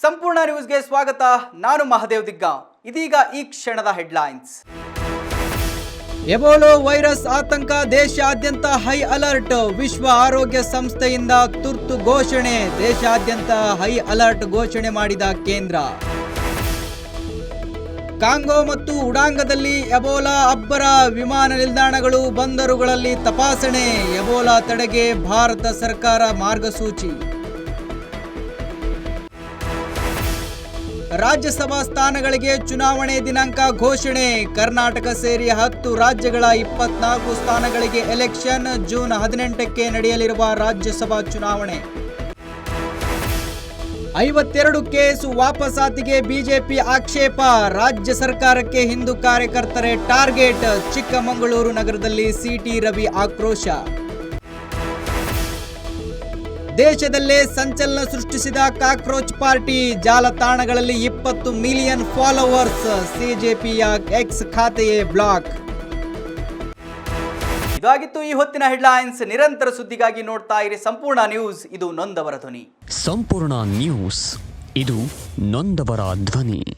ಸಂಪೂರ್ಣ ನ್ಯೂಸ್ಗೆ ಸ್ವಾಗತ. ನಾನು ಮಹದೇವ್ ದಿಗ್ಗಾಂವ್. ಇದೀಗ ಈ ಕ್ಷಣದ ಹೆಡ್ಲೈನ್ಸ್. ಎಬೋಲಾ ವೈರಸ್ ಆತಂಕ, ದೇಶಾದ್ಯಂತ ಹೈ ಅಲರ್ಟ್. ವಿಶ್ವ ಆರೋಗ್ಯ ಸಂಸ್ಥೆಯಿಂದ ತುರ್ತು ಘೋಷಣೆ. ದೇಶಾದ್ಯಂತ ಹೈ ಅಲರ್ಟ್ ಘೋಷಣೆ ಮಾಡಿದ ಕೇಂದ್ರ. ಕಾಂಗೋ ಮತ್ತು ಉಡಾಂಗದಲ್ಲಿ ಎಬೋಲಾ ಅಬ್ಬರ. ವಿಮಾನ ನಿಲ್ದಾಣಗಳು, ಬಂದರುಗಳಲ್ಲಿ ತಪಾಸಣೆ. ಎಬೋಲಾ ತಡೆಗೆ ಭಾರತ ಸರ್ಕಾರ ಮಾರ್ಗಸೂಚಿ. ರಾಜ್ಯಸಭಾ ಸ್ಥಾನಗಳಿಗೆ ಚುನಾವಣೆ ದಿನಾಂಕ ಘೋಷಣೆ. ಕರ್ನಾಟಕ ಸೇರಿ 10 ರಾಜ್ಯಗಳ 24 ಸ್ಥಾನಗಳಿಗೆ ಎಲೆಕ್ಷನ್. ಜೂನ್ 18ಕ್ಕೆ ನಡೆಯಲಿರುವ ರಾಜ್ಯಸಭಾ ಚುನಾವಣೆ. 52 ಕೇಸು ವಾಪಸಾತಿಗೆ ಬಿಜೆಪಿ ಆಕ್ಷೇಪ. ರಾಜ್ಯ ಸರ್ಕಾರಕ್ಕೆ ಹಿಂದೂ ಕಾರ್ಯಕರ್ತರೇ ಟಾರ್ಗೆಟ್. ಚಿಕ್ಕಮಗಳೂರು ನಗರದಲ್ಲಿ ಸಿಟಿ ರವಿ ಆಕ್ರೋಶ. ದೇಶದಲ್ಲೇ ಸಂಚಲನ ಸೃಷ್ಟಿಸಿದ ಕಾಕ್ರೋಚ್ ಪಾರ್ಟಿ. ಜಾಲತಾಣಗಳಲ್ಲಿ 20 ಮಿಲಿಯನ್ ಫಾಲೋವರ್ಸ್. ಸಿಜೆಪಿಯ ಎಕ್ಸ್ ಖಾತೆಯೇ ಬ್ಲಾಕ್. ಇದಾಗಿತ್ತು ಈ ಹೊತ್ತಿನ ಹೆಡ್ಲೈನ್ಸ್. ನಿರಂತರ ಸುದ್ದಿಗಾಗಿ ನೋಡ್ತಾ ಇರಿ ಸಂಪೂರ್ಣ ನ್ಯೂಸ್. ಇದು ನೊಂದವರ ಧ್ವನಿ. ಸಂಪೂರ್ಣ ನ್ಯೂಸ್, ಇದು ನೊಂದವರ ಧ್ವನಿ.